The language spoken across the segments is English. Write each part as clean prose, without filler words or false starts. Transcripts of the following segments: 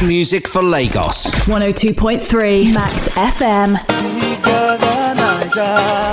music for Lagos. 102.3 Max FM.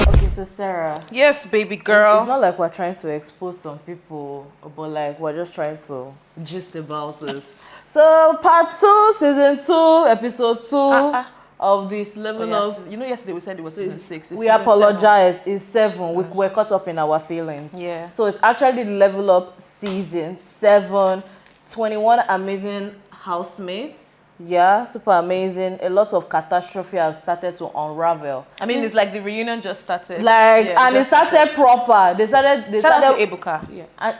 Okay, so Sarah. Yes, baby girl. It's not like we're trying to expose some people, but like we're just trying to gist about it. So part 2, season 2, episode 2 of this level of. You know, yesterday we said it was season 6. We apologize. It's 7. We're caught up in our feelings. Yeah. So it's actually the level up season 7. 21 amazing housemates. Yeah, super amazing. A lot of catastrophe has started to unravel. I mean, it's like the reunion just started. And it started proper. They started Shout out to Ebuka. Yeah. And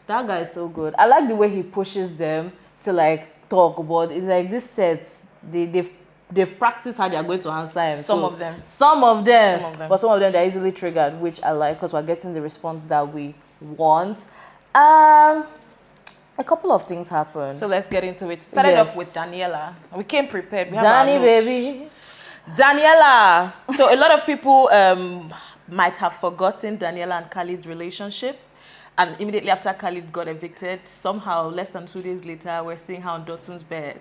that guy is so good. I like the way he pushes them to like talk, but it's like this sets they've practiced how they are going to answer him. Some of them. But some of them they're easily triggered, which I like because we're getting the response that we want. A couple of things happened. So let's get into it. Started off with Daniella. We came prepared. We have Danny, baby. Daniella. So a lot of people might have forgotten Daniella and Khalid's relationship. And immediately after Khalid got evicted, somehow less than 2 days later, we're seeing her on Dotun's bed.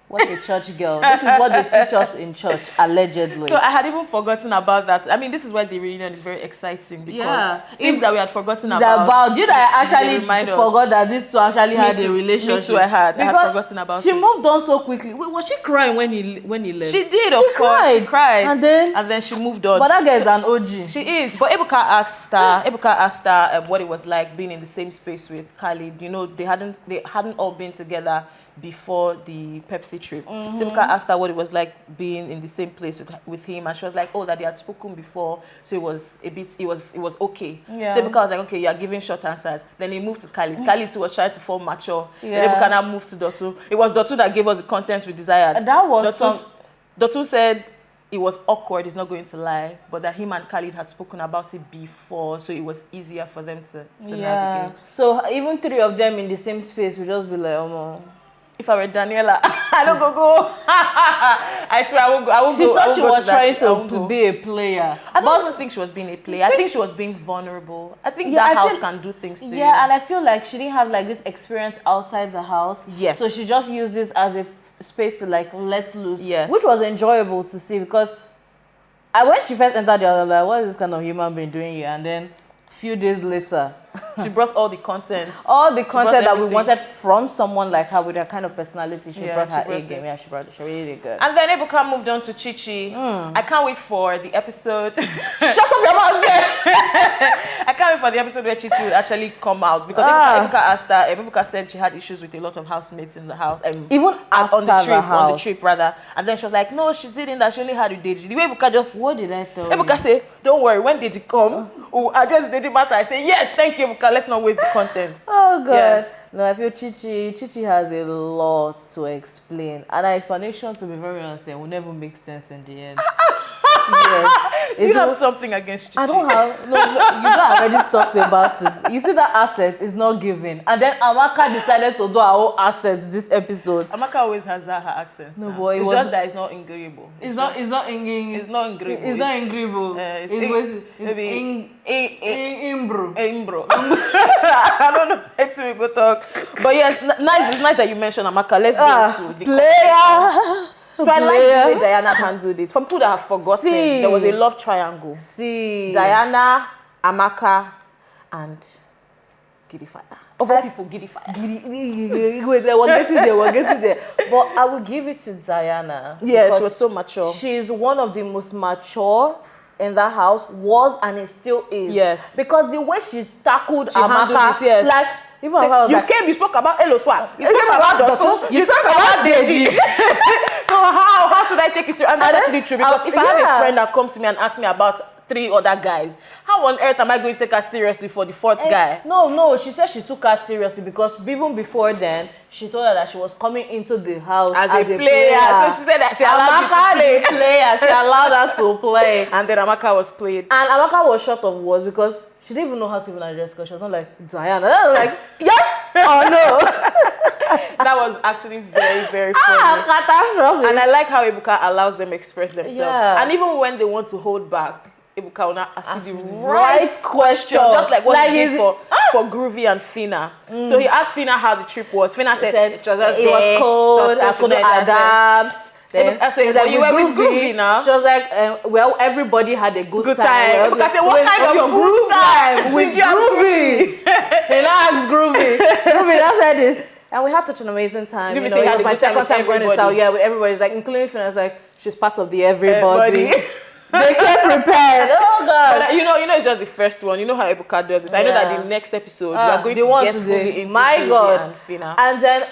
What a church girl. This is what they teach us in church, allegedly. So I had even forgotten about that. I mean, this is why the reunion is very exciting because things that we had forgotten about. You know, I actually forgot that these two actually had a relationship. Me too, I had forgotten about it. She moved on so quickly. Wait, was she crying when he left? She did, of course. She cried. And then she moved on. But that girl is an OG. She is. But Ebuka asked her what it was like being in the same space with Khalid. You know, they hadn't all been together before the Pepsi trip. So Amaka asked her what it was like being in the same place with him, and she was like, oh, that they had spoken before, so it was okay. Yeah. So Amaka was like, okay, you are giving short answers. Then he moved to Khalid. Khalid too was trying to form mature. Then Amaka now moved to Dotu. It was Dotu that gave us the content we desired. That was Dotu said it was awkward, he's not going to lie, but that him and Khalid had spoken about it before, so it was easier for them to navigate. So even 3 of them in the same space would just be like, oh, if I were Daniella, I don't go. I swear I won't go. She thought she was trying to be a player. I don't think she was being a player. I think she was being vulnerable. I think that house can do things to you. Yeah, and I feel like she didn't have like this experience outside the house. Yes. So she just used this as a space to like let loose. Yes. Which was enjoyable to see because when she first entered the other, like, what is this kind of human being doing here? And then a few days later, she brought all the content. That we wanted from someone like her with her kind of personality. She brought her A game. Yeah, she really did good. And then Ebuka moved on to Chichi. I can't wait for the episode. Shut up your mouth there! I can't wait for the episode where Chichi would actually come out because Ebuka asked her. Ebuka said she had issues with a lot of housemates in the house. Even after on the trip, rather. And then she was like, no, she didn't. That she only had with Deji. The way Ebuka just. What did I tell Ebuka say, don't worry. When Deji comes, we'll address Deji matter. I say, yes, thank you, Ebuka. Let's not waste the content. Oh God. Yes. No, I feel Chichi has a lot to explain. And her explanation, to be very honest, will never make sense in the end. Yes. Do you have something against Chichi? I don't have. No, you know, I already talked about it. You see, that asset is not given. And then Amaka decided to do her own assets this episode. Amaka always has her accent. No, boy. It's just that it's not agreeable. It's not agreeable. It's not agreeable. It's imbro. I don't know how to go talk. But yes, it's nice that you mentioned Amaka. Let's go to the player. So I like the way Diana handled it. For people that have forgotten, there was a love triangle. Diana, Amaka, and Gidifire. Of all people, Gidifire. We're getting there. But I will give it to Diana. Yeah, she was so mature. She's one of the most mature in that house, was and it still is. Yes. Because the way she tackled Amaka, handled it, yes. like, even so you came, you spoke about Eloswa, you spoke about Dotun, you spoke about Deji. So how should I take it seriously? And that's actually true because if I have a friend that comes to me and asks me about 3 other guys, how on earth am I going to take her seriously for the 4th guy? No, she said she took her seriously because even before then, she told her that she was coming into the house as a player. So she said that she allowed her to play. She allowed her to play. And then Amaka was played. And Amaka was short of words because she didn't even know how to even address because she was not like, Diana. I was like, yes or no? That was actually very, very funny. Catastrophic. And I like how Ebuka allows them express themselves. Yeah. And even when they want to hold back, Ebuka will not ask you the right question. Just like what Like he did for Groovy and Fina. So he asked Fina how the trip was. Fina said it was just it was cold, I couldn't adapt. Then I said, like, you were with Groovy now? She was like, well, everybody had a good time. Because I said, what kind of good time with Groovy? He now asked Groovy. Groovy, that said this. And we had such an amazing time. You know, it was my second time going to South. Yeah, with everybody's like, including Fina. I was like, she's part of the everybody. They came prepared. Oh God! But, you know, it's just the first one. You know how Ebuka does it. I know that the next episode we are going to get fully into Groovy and Fina. And then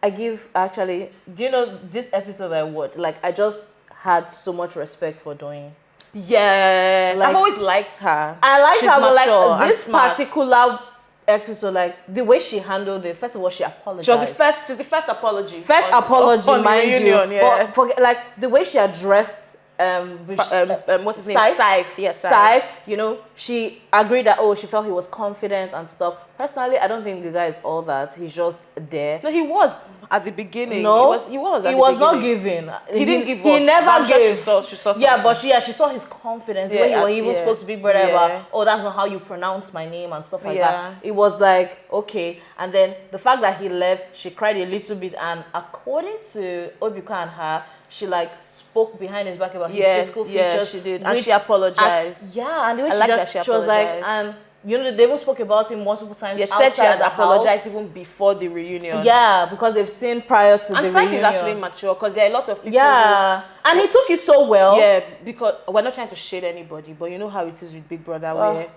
I give actually. Do you know this episode I watched? Like I just had so much respect for Doyin. Yes, like, I've always liked her. I like She's her, but like this smart. particular episode, like the way she handled it. First of all, she apologized. She's the first apology. First apology, on mind reunion, you. Yeah. But forget, like the way she addressed what's his name? Cyph. Cyph. Yes, Cyph. You know, she agreed that she felt he was confident and stuff. Personally, I don't think the guy is all that. He's just there. No, he was at the beginning. No, he was. He was not giving. He didn't give. He never gave. She saw yeah, but she saw his confidence when he even spoke to Big Brother about, that's not how you pronounce my name and stuff like that. It was like, okay. And then the fact that he left, she cried a little bit. And according to Obika and her, she like spoke behind his back about his physical features. Yeah, she did, and she apologized. And the way she was like, and you know, they even spoke about him multiple times. Yeah, she said she has apologized even before the reunion. Yeah, because they've seen prior to the reunion. And Cyph is actually mature because there are a lot of people. Yeah, and he took it so well. Yeah, because we're not trying to shade anybody, but you know how it is with Big Brother, where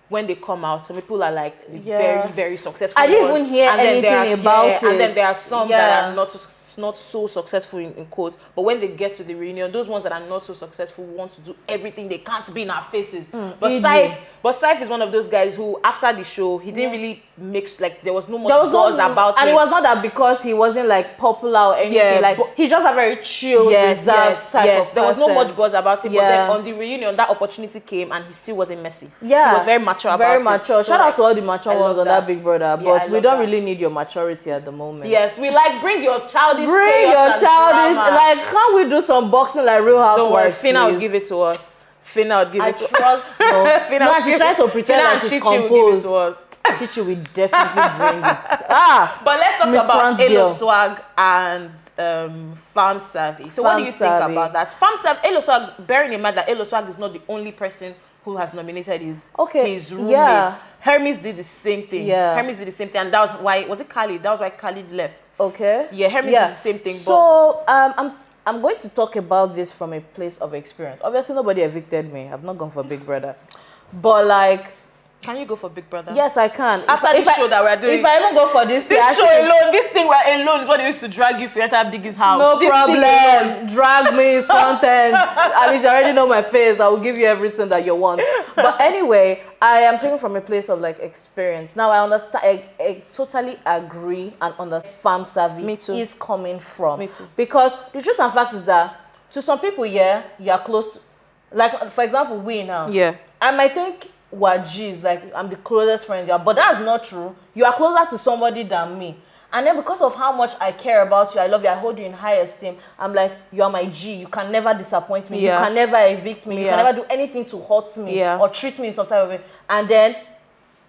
when they come out, some people are like very, very successful. I didn't even hear anything about it. And then there are some that are not so successful in quotes, but when they get to the reunion, those ones that are not so successful want to do everything they can't be in our faces. But Cyph is one of those guys who, after the show, he didn't really mix, like there was no much buzz about him. And it was not that because he wasn't like popular or anything, like he's just a very chill, reserved type of person. There was no much buzz about him, but then on the reunion, that opportunity came and he still wasn't messy. Yeah. He was very mature about it. Very mature. Shout out to all the mature ones on that Big Brother, but we don't really need your maturity at the moment. Yes, we like bring your childish like, can't we do some boxing like Real Housewives? Fina will give it to us. Fina will give it to us. No, she's trying to pretend like she's composed. Will give it to us. Chichi will definitely bring it. But let's talk about Elo Swag and Farm Savvy. So what do you think about that? Farm Savvy, Elo Swag, bearing in mind that Elo Swag is not the only person who has nominated his roommate. Yeah. Hermes did the same thing. Yeah. Hermes did the same thing, and that was why, was it Khalid? That was why Khalid left. Okay. Yeah, Hermes did the same thing. So I'm going to talk about this from a place of experience. Obviously, nobody evicted me. I've not gone for Big Brother. But like, can you go for Big Brother? Yes, I can. After this show that we're doing. If I even go for this show alone, this thing we're alone is what they used to drag you if you enter Biggie's house. No problem. Drag me is content. At least you already know my face. I will give you everything that you want. But anyway, I am taking from a place of like experience. Now I understand. I totally agree and understand Farm Savvy is coming from. Me too. Because the truth and fact is that to some people, you are close to, like for example, we now. Yeah. I might think, G's, like I'm the closest friend, but that's not true. You are closer to somebody than me. And then because of how much I care about you, I love you, I hold you in high esteem, I'm like, you are my G. You can never disappoint me. You can never evict me. You can never do anything to hurt me or treat me in some type of way. And then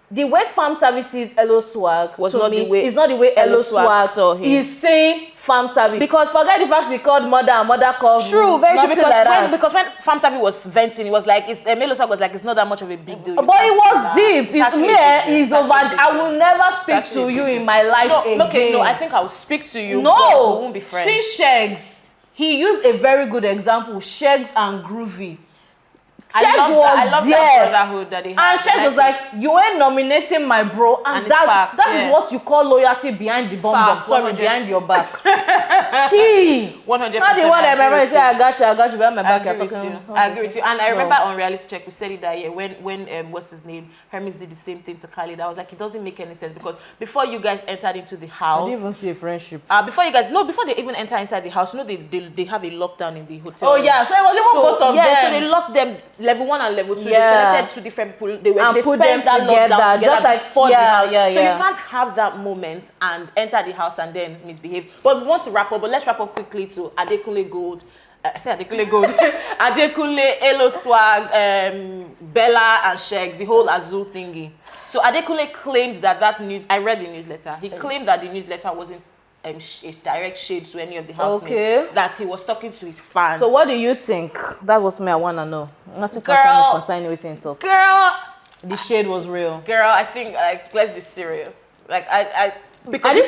the way Farm Services Elo Swag was not the way is not the way Elo Swag saw him. He's saying Farm Service. Because forget the fact he called mother and mother called true, very true. Because when Farm Service was venting, it was like Elo Swag was like, it's not that much of a big deal. But it was deep. It's over. I will never speak to you in my life again. Okay, no, I think I will speak to you. But we won't be friends. See Shegs. He used a very good example. Shegs and Groovy. I love that brotherhood that they have. And Shegs was like, you ain't nominating my bro, and that is what you call loyalty behind the bomb. Sorry, behind your back. Gee, 100%. Not the one that remember say I got you behind my back. I agree with you. And I remember on Reality Check we said it that year when what's his name, Hermes did the same thing to Khalid. I was like, it doesn't make any sense because before you guys entered into the house, I didn't even see a friendship. Before they even enter inside the house, you know they have a lockdown in the hotel. Oh yeah, so it was even both of them. So they locked them. Level 1 and level 2, they selected 2 different people. They put them together, just like for the house. So you can't have that moment and enter the house and then misbehave. But we want to wrap up. But let's wrap up quickly to Adekunle Gold, I said Adekunle Gold, Adekunle, Elo Swag, Bella and Shegs, the whole Azul thingy. So Adekunle claimed that news, I read the newsletter, he claimed that the newsletter wasn't a direct shade to any of the housemates, that he was talking to his fans. So what do you think? That was me, I want to know. Nothing concerning with him talk. Girl, the shade was real. Girl, I think, like, let's be serious. Like, because you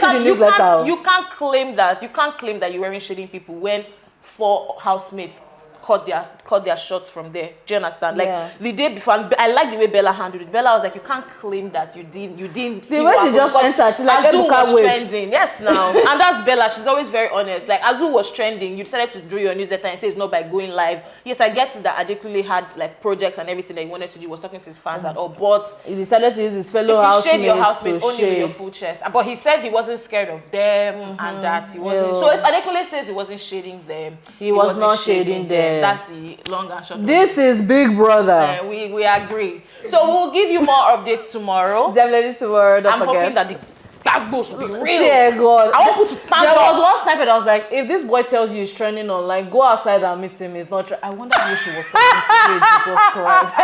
can't claim that you weren't shading people when 4 housemates cut their shots from there. Do you understand? Like the day before, I like the way Bella handled it. Bella was like, you can't claim that you didn't see the way she just entered, she like Azul was trending. Yes, now. And that's Bella. She's always very honest. Like, Azul was trending. You decided to do your newsletter and say it's not by going live. Yes, I get that Adekunle had like projects and everything that he wanted to do. He was talking to his fans and all, but he decided to use his fellow housemates. If you shade your housemates only with your full chest. But he said he wasn't scared of them and that he wasn't. So if Adekunle says he wasn't shading them, he was not shading them. That's the long and short. This is Big Brother. We agree. So we'll give you more updates tomorrow. Definitely tomorrow. I'm hoping that the gas boost will be real. Yeah, God. I want people to stand there up. There was one snippet. I was like, if this boy tells you he's trending online, go outside and meet him. He's not. I wonder who she was talking to. Jesus Christ.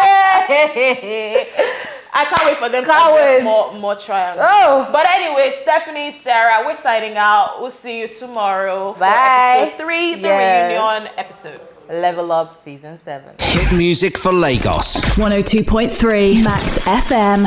I can't wait for them to get more triangles. Oh. But anyway, Stephanie, Sarah, we're signing out. We'll see you tomorrow. Bye. For episode 3, the reunion episode. Level Up Season 7. Hit music for Lagos. 102.3 Max FM.